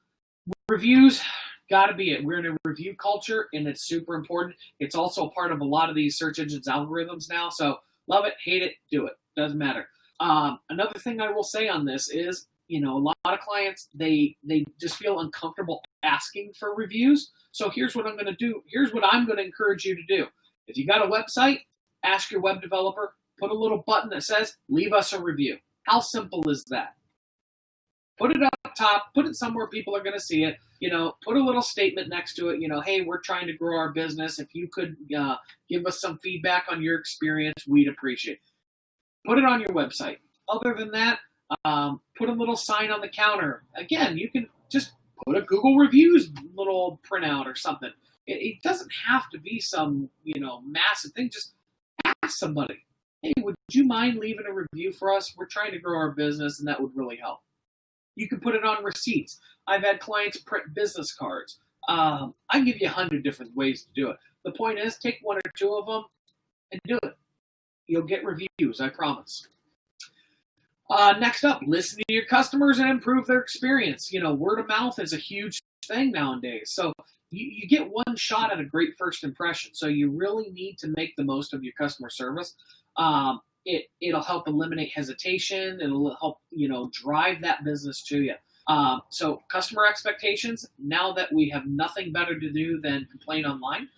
reviews, got to be it. We're in a review culture, and it's super important. It's also a part of a lot of these search engines algorithms now. So love it, hate it, do it. Doesn't matter. Another thing I will say on this is, a lot of clients, they just feel uncomfortable asking for reviews. So here's what I'm going to do. Here's what I'm going to encourage you to do. If you got a website, ask your web developer, put a little button that says, leave us a review. How simple is that? Put it up top, put it somewhere people are going to see it, put a little statement next to it, hey, we're trying to grow our business. If you could give us some feedback on your experience, we'd appreciate it. Put it on your website. Other than that, put a little sign on the counter. Again, you can just put a Google reviews little printout or something. It doesn't have to be some, massive thing. Just ask somebody, hey, would you mind leaving a review for us? We're trying to grow our business, and that would really help. You can put it on receipts. I've had clients print business cards. I can give you 100 different ways to do it. The point is, take 1 or 2 of them and do it. You'll get reviews, I promise. Next up, listen to your customers and improve their experience. Word of mouth is a huge thing nowadays. So you get one shot at a great first impression. So you really need to make the most of your customer service. It'll help eliminate hesitation. It'll help, drive that business to you. So customer expectations, now that we have nothing better to do than complain online,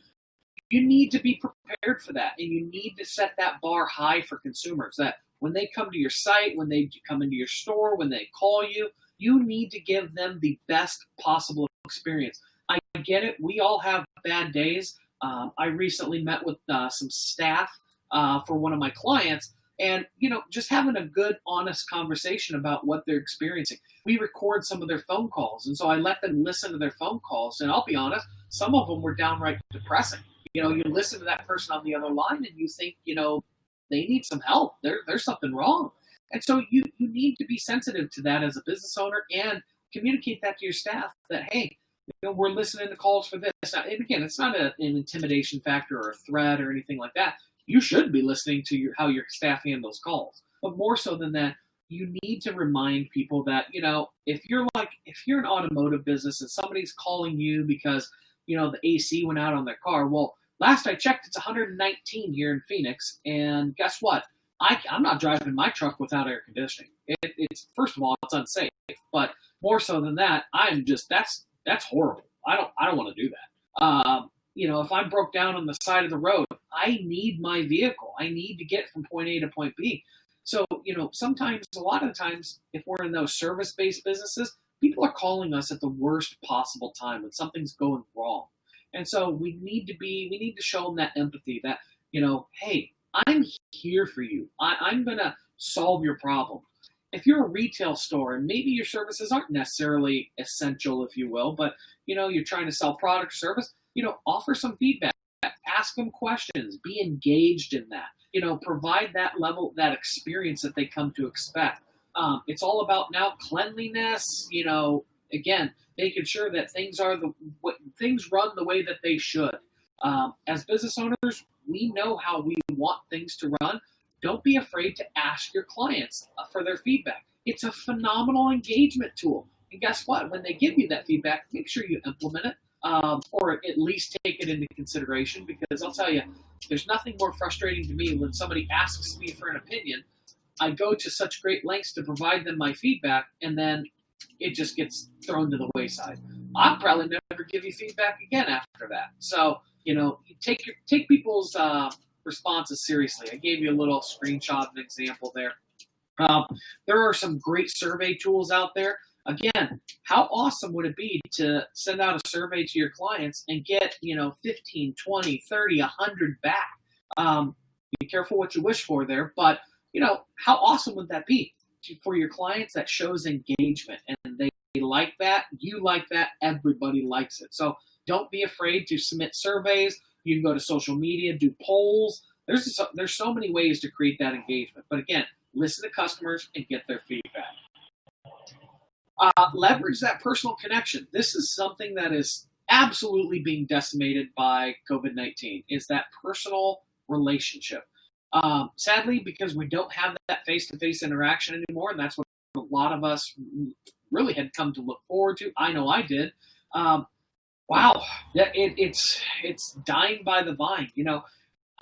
you need to be prepared for that. And you need to set that bar high for consumers that when they come to your site, when they come into your store, when they call you, you need to give them the best possible experience. I get it. We all have bad days. I recently met with some staff for one of my clients, and just having a good, honest conversation about what they're experiencing. We record some of their phone calls, and so I let them listen to their phone calls, and I'll be honest, some of them were downright depressing. You listen to that person on the other line, and you think, they need some help. There's something wrong. And so you need to be sensitive to that as a business owner and communicate that to your staff that, hey, we're listening to calls for this. Now, and again, it's not an intimidation factor or a threat or anything like that. You should be listening to how your staff handles calls. But more so than that, you need to remind people that, if you're an automotive business and somebody's calling you because, the AC went out on their car, well, last I checked, it's 119 here in Phoenix. And guess what? I'm not driving my truck without air conditioning. It's first of all, it's unsafe. But more so than that, that's horrible. I don't want to do that. If I'm broke down on the side of the road, I need my vehicle. I need to get from point A to point B. So, a lot of times, if we're in those service-based businesses, people are calling us at the worst possible time when something's going wrong. And so we need to show them that empathy that, hey, I'm here for you. I'm going to solve your problem. If you're a retail store and maybe your services aren't necessarily essential, if you will, but, you're trying to sell product or service, offer some feedback, ask them questions, be engaged in that, provide that level, that experience that they come to expect. It's all about now cleanliness, again, making sure that things run the way that they should. As business owners, we know how we want things to run. Don't be afraid to ask your clients for their feedback. It's a phenomenal engagement tool. And guess what? When they give you that feedback, make sure you implement it, or at least take it into consideration, because I'll tell you, there's nothing more frustrating to me when somebody asks me for an opinion. I go to such great lengths to provide them my feedback, and then it just gets thrown to the wayside. I'll probably never give you feedback again after that. So, take people's responses seriously. I gave you a little screenshot, an example there. There are some great survey tools out there. Again, how awesome would it be to send out a survey to your clients and get, 15, 20, 30, 100 back? Be careful what you wish for there, but, how awesome would that be for your clients? That shows engagement, and they like that. You like that. Everybody likes it. So don't be afraid to submit surveys. You can go to social media, do polls. There's so many ways to create that engagement. But again, listen to customers and get their feedback. Leverage that personal connection. This is something that is absolutely being decimated by COVID-19, is that personal relationship. Sadly, because we don't have that face-to-face interaction anymore, and that's what a lot of us really had come to look forward to. I know I did. Wow, it's dying by the vine.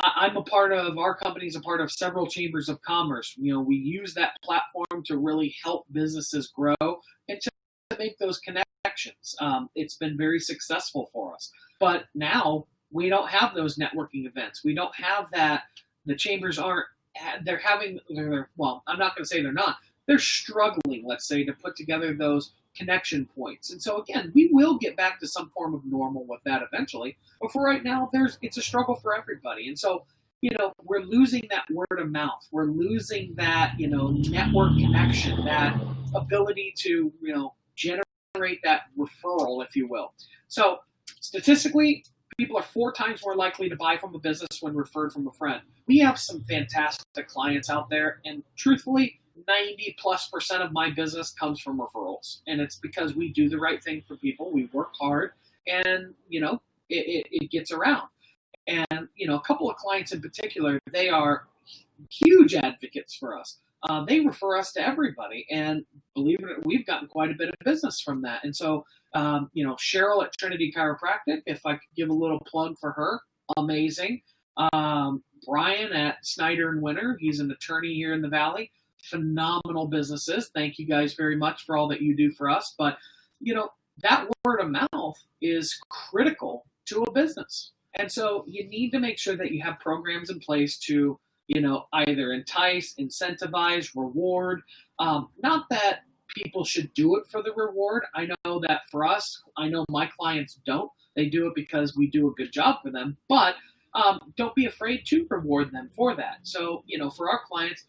Our company's a part of several chambers of commerce. We use that platform to really help businesses grow and to make those connections. It's been very successful for us. But now we don't have those networking events. We don't have that. The chambers I'm not going to say they're not. They're struggling, let's say, to put together those connection points. And so again, we will get back to some form of normal with that eventually. But for right now, it's a struggle for everybody. And so, we're losing that word of mouth. We're losing that, network connection, that ability to, generate that referral, if you will. So statistically, people are 4 times more likely to buy from a business when referred from a friend. We have some fantastic clients out there, and truthfully, 90+% of my business comes from referrals. And it's because we do the right thing for people. We work hard, and, it gets around. And, a couple of clients in particular, they are huge advocates for us. They refer us to everybody. And believe it or not, we've gotten quite a bit of business from that. And so, Cheryl at Trinity Chiropractic, if I could give a little plug for her, amazing. Brian at Snyder and Winter, he's an attorney here in the Valley. Phenomenal businesses. Thank you guys very much for all that you do for us. But, that word of mouth is critical to a business. And so you need to make sure that you have programs in place to, either entice, incentivize, reward. Not that people should do it for the reward. I know that for us, I know my clients don't. They do it because we do a good job for them. But don't be afraid to reward them for that. So, for our clients,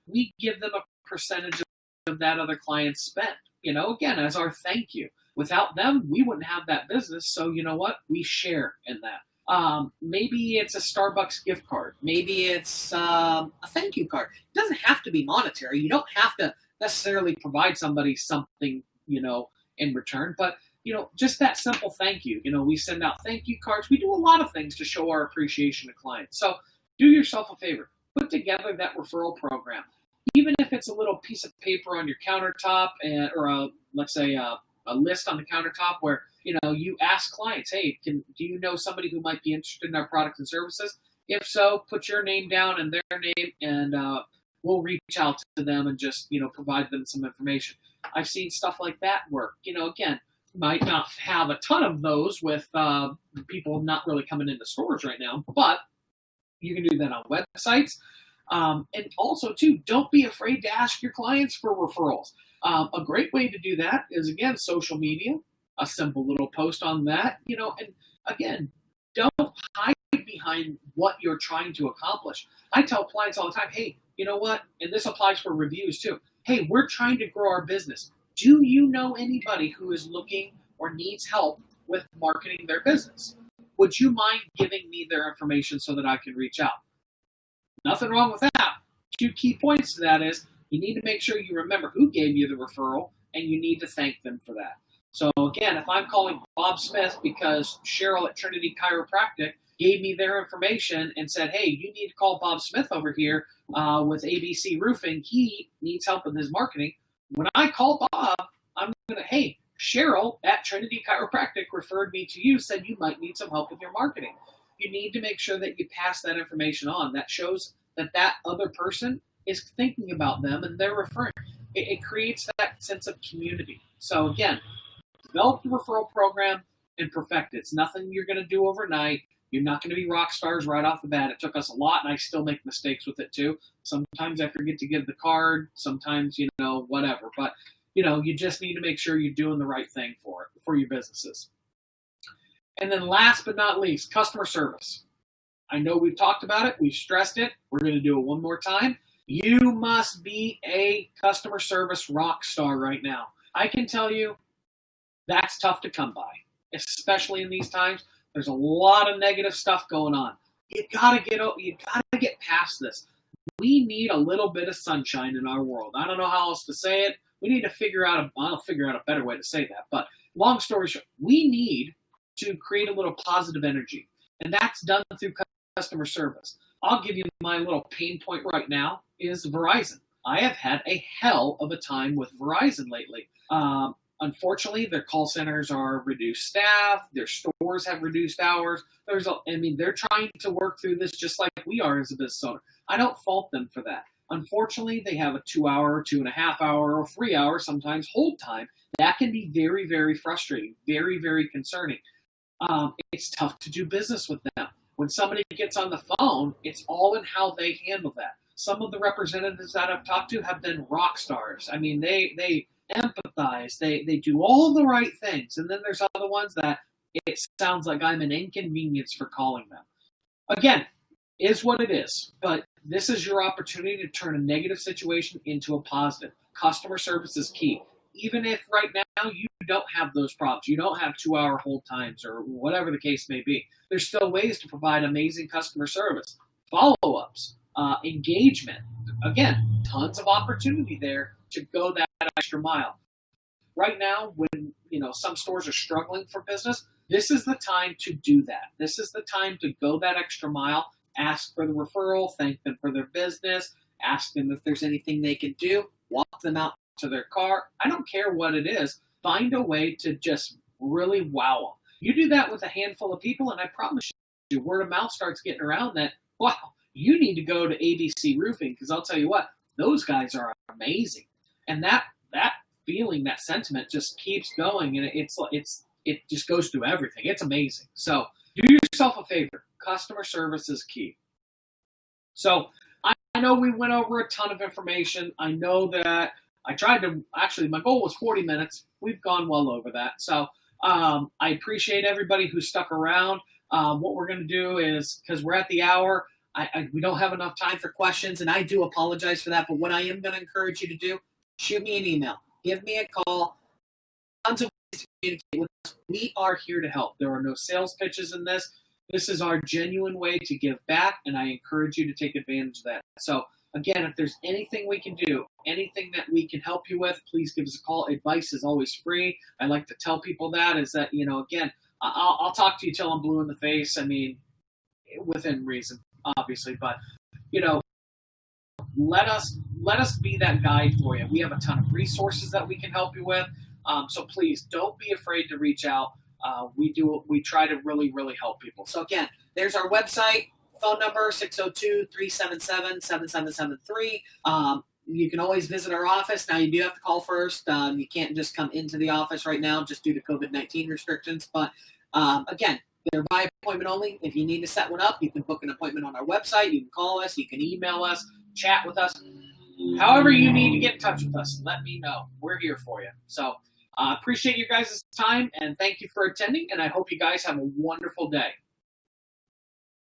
we give them a percentage of that other client's spend, again, as our thank you. Without them, we wouldn't have that business. So you know what? We share in that. Maybe it's a Starbucks gift card. Maybe it's a thank you card. It doesn't have to be monetary. You don't have to necessarily provide somebody something, in return. But, just that simple thank you. We send out thank you cards. We do a lot of things to show our appreciation to clients. So do yourself a favor. Put together that referral program. Even if it's a little piece of paper on your countertop or let's say a list on the countertop where, you ask clients, hey, do you know somebody who might be interested in our products and services? If so, put your name down and their name, and we'll reach out to them and just, provide them some information. I've seen stuff like that work. Again, might not have a ton of those with people not really coming into stores right now, but you can do that on websites. And also, too, don't be afraid to ask your clients for referrals. A great way to do that is, again, social media, a simple little post on that, and again, don't hide behind what you're trying to accomplish. I tell clients all the time, hey, you know what? And this applies for reviews too. Hey, we're trying to grow our business. Do you know anybody who is looking or needs help with marketing their business? Would you mind giving me their information so that I can reach out? Nothing wrong with that. 2 key points to that is you need to make sure you remember who gave you the referral, and you need to thank them for that. So again, if I'm calling Bob Smith because Cheryl at Trinity Chiropractic gave me their information and said, hey, you need to call Bob Smith over here with ABC Roofing. He needs help with his marketing. When I call Bob, I'm going to, hey, Cheryl at Trinity Chiropractic referred me to you, said you might need some help with your marketing. You need to make sure that you pass that information on. That shows that other person is thinking about them and they're referring. It creates that sense of community. So again, develop the referral program and perfect it. It's nothing you're going to do overnight. You're not going to be rock stars right off the bat. It took us a lot, and I still make mistakes with it too. Sometimes I forget to give the card. Sometimes, whatever. But, you just need to make sure you're doing the right thing for your businesses. And then last but not least, customer service. I know we've talked about it. We've stressed it. We're going to do it one more time. You must be a customer service rock star right now. I can tell you that's tough to come by, especially in these times. There's a lot of negative stuff going on. You gotta get past this. We need a little bit of sunshine in our world. I don't know how else to say it. We need to I'll figure out a better way to say that. But long story short, we need to create a little positive energy. And that's done through customer service. I'll give you my little pain point right now is Verizon. I have had a hell of a time with Verizon lately. Unfortunately, their call centers are reduced staff. Their stores have reduced hours. They're trying to work through this just like we are as a business owner. I don't fault them for that. Unfortunately, they have a 2-hour, 2.5 hour, or 3 hour sometimes hold time. That can be very, very frustrating, very, very concerning. It's tough to do business with them. When somebody gets on the phone, it's all in how they handle that. Some of the representatives that I've talked to have been rock stars. They empathize. They do all the right things. And then there's other ones that it sounds like I'm an inconvenience for calling them. Again, is what it is. But this is your opportunity to turn a negative situation into a positive. Customer service is key. Even if right now you don't have those problems, you don't have 2-hour hold times or whatever the case may be, there's still ways to provide amazing customer service. Follow-ups, engagement. Again, tons of opportunity there to go that extra mile. Right now, when some stores are struggling for business, this is the time to do that. This is the time to go that extra mile, ask for the referral, thank them for their business, ask them if there's anything they can do, walk them out to their car. I don't care what it is. Find a way to just really wow them. You do that with a handful of people, and I promise you, word of mouth starts getting around that, wow, you need to go to ABC Roofing, because I'll tell you what, those guys are amazing. And that feeling, that sentiment just keeps going, and it just goes through everything. It's amazing. So do yourself a favor. Customer service is key. So I know we went over a ton of information. I know that my goal was 40 minutes. We've gone well over that. So I appreciate everybody who stuck around. What we're going to do is, because we're at the hour, we don't have enough time for questions, and I do apologize for that. But what I am going to encourage you to do, shoot me an email. Give me a call. Tons of ways to communicate with us. We are here to help. There are no sales pitches in this. This is our genuine way to give back, and I encourage you to take advantage of that. So, Again, if there's anything we can do, anything that we can help you with, please give us a call. Advice is always free. I like to tell people that is that, again, I'll talk to you till I'm blue in the face. I mean, within reason, obviously, but, let us be that guide for you. We have a ton of resources that we can help you with. So please don't be afraid to reach out. We try to really, really help people. So again, there's our website, phone number 602-377-7773. You can always visit our office. Now you do have to call first. You can't just come into the office right now just due to COVID-19 restrictions. But again, they're by appointment only. If you need to set one up, you can book an appointment on our website. You can call us. You can email us, chat with us. However you need to get in touch with us, let me know. We're here for you. So appreciate you guys' time, and thank you for attending, and I hope you guys have a wonderful day.